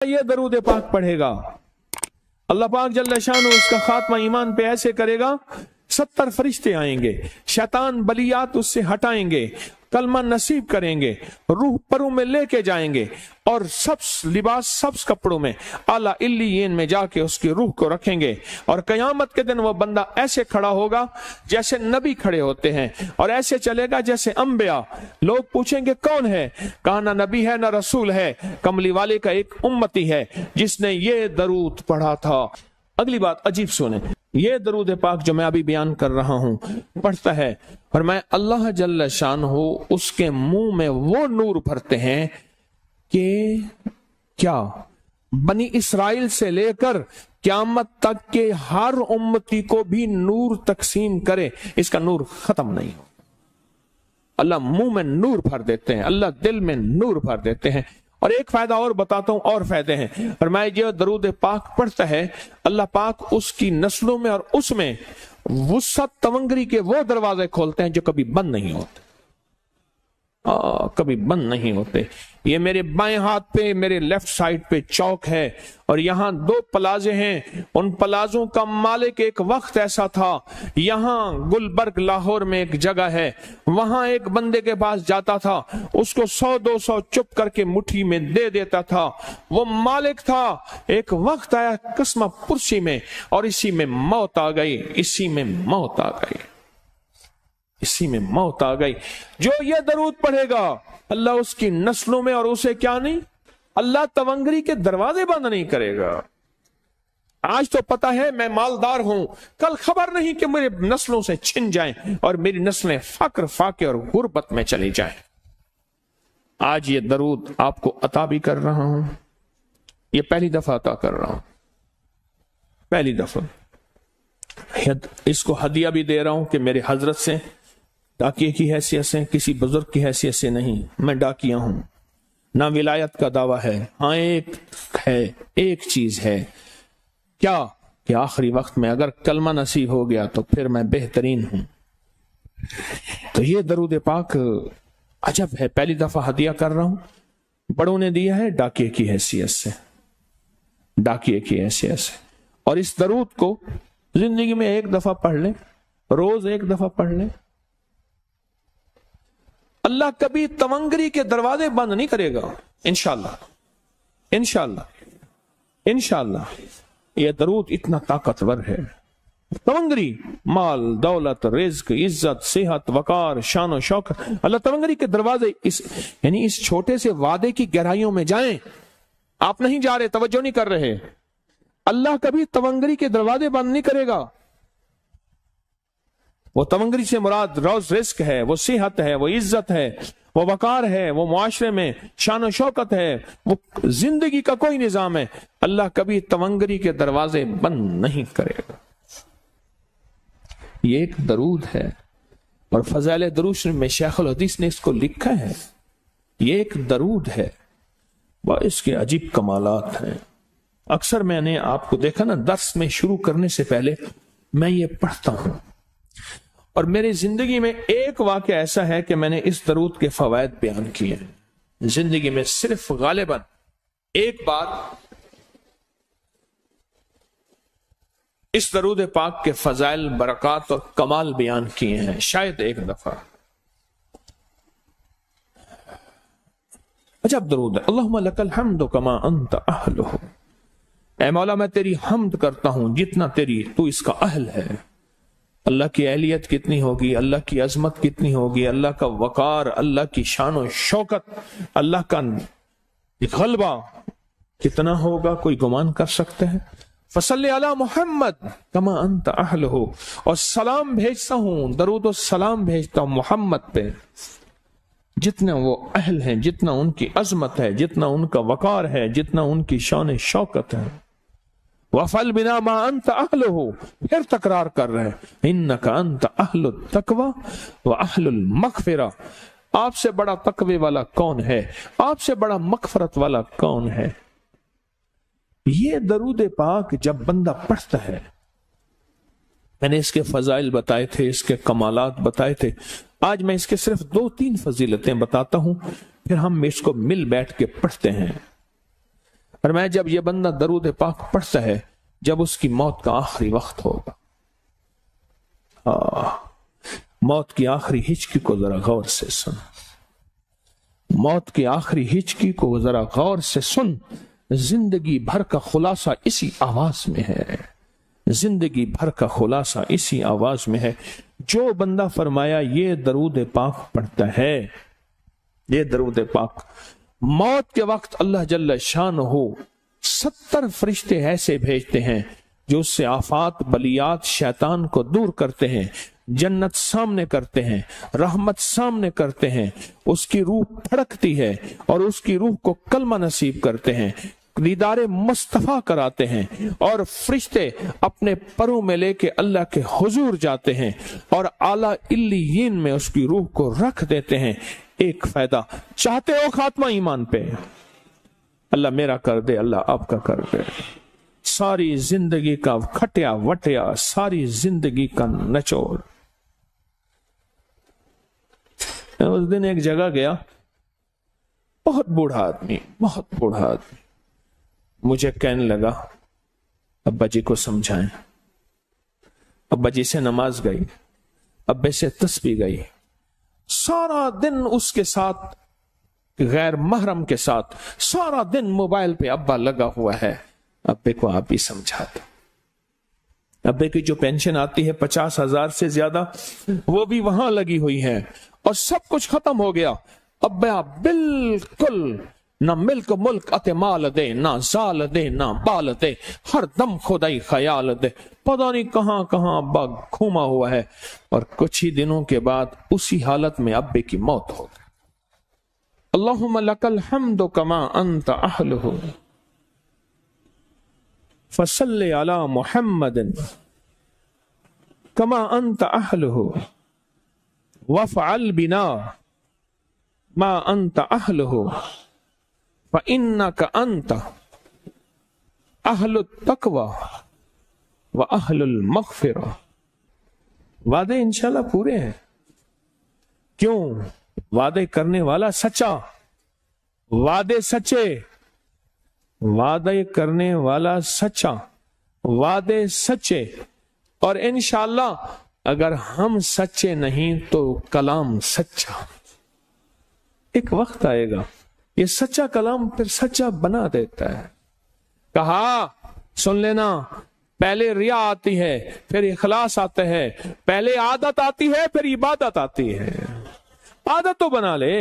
یہ درود پاک پڑھے گا اللہ پاک جل شانہ اس کا خاتمہ ایمان پہ ایسے کرے گا 70 فرشتے آئیں گے، شیطان بلیات اس سے ہٹائیں گے، کلمہ نصیب کریں گے، روح پروں میں لے کے جائیں گے اور سبز لباس سبز کپڑوں میں اعلیٰ علیین میں جا کے اس کی روح کو رکھیں گے، اور قیامت کے دن وہ بندہ ایسے کھڑا ہوگا جیسے نبی کھڑے ہوتے ہیں، اور ایسے چلے گا جیسے انبیاء۔ لوگ پوچھیں گے کون ہے؟ کہا نہ نبی ہے نہ رسول ہے، کملی والے کا ایک امتی ہے جس نے یہ درود پڑھا تھا۔ اگلی بات عجیب سنیں، یہ درود پاک جو میں ابھی بیان کر رہا ہوں پڑھتا ہے اور میں اللہ جل شانہ اس کے منہ میں وہ نور بھرتے ہیں کہ کیا بنی اسرائیل سے لے کر قیامت تک کے ہر امتی کو بھی نور تقسیم کرے، اس کا نور ختم نہیں ہو۔ اللہ منہ میں نور بھر دیتے ہیں، اللہ دل میں نور بھر دیتے ہیں۔ اور ایک فائدہ اور بتاتا ہوں، اور فائدے ہیں، اور میں یہ درود پاک پڑھتا ہے اللہ پاک اس کی نسلوں میں اور اس میں وسعت تونگری کے وہ دروازے کھولتے ہیں جو کبھی بند نہیں ہوتے، کبھی بند نہیں ہوتے۔ یہ میرے بائیں ہاتھ پہ میرے لیفٹ سائڈ پہ چوک ہے اور یہاں 2 پلازے ہیں، ان پلازوں کا مالک ایک وقت ایسا تھا، یہاں گلبرگ لاہور میں ایک جگہ ہے، وہاں ایک بندے کے پاس جاتا تھا، اس کو 100-200 چپ کر کے مٹھی میں دے دیتا تھا، وہ مالک تھا۔ ایک وقت آیا قسمہ پرسی میں اور اسی میں موت آ گئی، اسی میں موت آ گئی، اسی میں موت آ گئی۔ جو یہ درود پڑھے گا اللہ اس کی نسلوں میں اور اسے کیا نہیں، اللہ تونگری کے دروازے بند نہیں کرے گا۔ آج تو پتا ہے میں مالدار ہوں، کل خبر نہیں کہ میرے نسلوں سے چھن جائیں اور میری نسلیں فقر فاقے اور غربت میں چلی جائیں۔ آج یہ درود آپ کو عطا بھی کر رہا ہوں، یہ پہلی دفعہ عطا کر رہا ہوں، پہلی دفعہ اس کو ہدیہ بھی دے رہا ہوں کہ میرے حضرت سے، ڈاکیے کی حیثیت سے، کسی بزرگ کی حیثیت سے نہیں، میں ڈاکیہ ہوں، نہ ولایت کا دعویٰ ہے۔ ہاں ایک چیز ہے، کیا کہ آخری وقت میں اگر کلمہ نصیب ہو گیا تو پھر میں بہترین ہوں۔ تو یہ درود پاک عجب ہے، پہلی دفعہ ہدیہ کر رہا ہوں، بڑوں نے دیا ہے ڈاکیے کی حیثیت سے، ڈاکیے کی حیثیت سے۔ اور اس درود کو زندگی میں ایک دفعہ پڑھ لیں، روز ایک دفعہ پڑھ لیں، اللہ کبھی تونگری کے دروازے بند نہیں کرے گا، انشاءاللہ انشاءاللہ انشاءاللہ۔ یہ درود اتنا طاقتور ہے، تونگری، مال، دولت، رزق، عزت، صحت، وقار، شان و شوکت، اللہ تونگری کے دروازے یعنی اس چھوٹے سے وعدے کی گہرائیوں میں جائیں۔ آپ نہیں جا رہے، توجہ نہیں کر رہے، اللہ کبھی تونگری کے دروازے بند نہیں کرے گا۔ وہ تونگری سے مراد روز رزق ہے، وہ صحت ہے، وہ عزت ہے، وہ وقار ہے، وہ معاشرے میں شان و شوکت ہے، وہ زندگی کا کوئی نظام ہے، اللہ کبھی تونگری کے دروازے بند نہیں کرے گا۔ یہ ایک درود ہے، اور فضائل درود شریف میں شیخ الحدیث نے اس کو لکھا ہے، یہ ایک درود ہے، اس کے عجیب کمالات ہیں۔ اکثر میں نے آپ کو دیکھا نا، درس میں شروع کرنے سے پہلے میں یہ پڑھتا ہوں، اور میری زندگی میں ایک واقعہ ایسا ہے کہ میں نے اس درود کے فوائد بیان کیے ہیں، زندگی میں صرف غالباً ایک بار اس درود پاک کے فضائل، برکات اور کمال بیان کیے ہیں، شاید ایک دفعہ۔ عجب درود ہے، اللہم لک الحمد کما انت اہلہ، اے مولا میں تیری حمد کرتا ہوں جتنا تو اس کا اہل ہے۔ اللہ کی اہلیت کتنی ہوگی، اللہ کی عظمت کتنی ہوگی، اللہ کا وقار، اللہ کی شان و شوکت، اللہ کا غلبہ کتنا ہوگا، کوئی گمان کر سکتے ہیں؟ فصلی علی محمد کما انت اہلہ، اور سلام بھیجتا ہوں، درود و سلام بھیجتا ہوں محمد پہ جتنا وہ اہل ہیں، جتنا ان کی عظمت ہے، جتنا ان کا وقار ہے، جتنا ان کی شان شوکت ہے۔ وَفَعَلْ بِنَا مَا أَنْتَ أَهْلُهُ، پھر تکرار کر رہے ہیں، إِنَّكَ أَنْتَ أَهْلُ التَّقْوَى وَأَهْلُ الْمَغْفِرَةِ، آپ سے بڑا تقوی والا کون ہے، آپ سے بڑا مغفرت والا کون ہے۔ یہ درود پاک جب بندہ پڑھتا ہے، میں نے اس کے فضائل بتائے تھے، اس کے کمالات بتائے تھے، آج میں اس کے صرف 2-3 فضیلتیں بتاتا ہوں، پھر ہم اس کو مل بیٹھ کے پڑھتے ہیں۔ اور میں جب یہ بندہ درود پاک پڑھتا ہے جب اس کی موت کا آخری وقت ہوگا، موت کی آخری ہچکی کو ذرا غور سے سن، موت کی آخری ہچکی کو ذرا غور سے سن، زندگی بھر کا خلاصہ اسی آواز میں ہے، زندگی بھر کا خلاصہ اسی آواز میں ہے۔ جو بندہ فرمایا یہ درود پاک پڑھتا ہے، یہ درود پاک، موت کے وقت اللہ جل شانہ 70 فرشتے ایسے بھیجتے ہیں جو اس سے آفات بلیات شیطان کو دور کرتے ہیں، جنت سامنے کرتے ہیں، رحمت سامنے کرتے ہیں، اس کی روح پھڑکتی ہے اور اس کی روح کو کلمہ نصیب کرتے ہیں، دیدار مصطفیٰ کراتے ہیں، اور فرشتے اپنے پروں میں لے کے اللہ کے حضور جاتے ہیں اور اعلیٰ علیین میں اس کی روح کو رکھ دیتے ہیں۔ ایک فائدہ چاہتے ہو خاتمہ ایمان پہ، اللہ میرا کر دے، اللہ آپ کا کر دے، ساری زندگی کا کھٹیا وٹیا، ساری زندگی کا نچوڑ۔ اس دن ایک جگہ گیا، بہت بوڑھا آدمی، بہت بوڑھا آدمی، مجھے کہنے لگا ابا جی کو سمجھائیں۔ ابا جی سے نماز گئی، ابے سے تسبیح گئی، سارا دن اس کے ساتھ غیر محرم کے ساتھ سارا دن موبائل پہ ابا لگا ہوا ہے۔ ابے کو آپ ہی سمجھاتے، ابے کی جو پینشن آتی ہے 50,000 سے زیادہ، وہ بھی وہاں لگی ہوئی ہے اور سب کچھ ختم ہو گیا۔ ابا بالکل نہ ملک ملک اتے مال دے، نہ زال دے، نہ بال دے، ہر دم خدائی خیال دے، پتہ نہیں کہاں کہاں ابا گھوما ہوا ہے۔ اور کچھ ہی دنوں کے بعد اسی حالت میں ابے کی موت ہو گئی۔ اللہم لک الحمد کما انت اہلہ فصلی علی محمد کما انت اہلہ وفعل بنا ما انت اہلہ فإنک انت اہل التقوی و اہل المغفرہ۔ وعدے انشاءاللہ پورے ہیں، کیوں؟ وعدے کرنے والا سچا، وعدے سچے، وعدے کرنے والا سچا، وعدے سچے، اور انشاءاللہ اگر ہم سچے نہیں تو کلام سچا۔ ایک وقت آئے گا یہ سچا کلام پھر سچا بنا دیتا ہے۔ کہا سن لینا، پہلے ریا آتی ہے پھر اخلاص آتا ہے، پہلے عادت آتی ہے پھر عبادت آتی ہے۔ عادت تو بنا لے،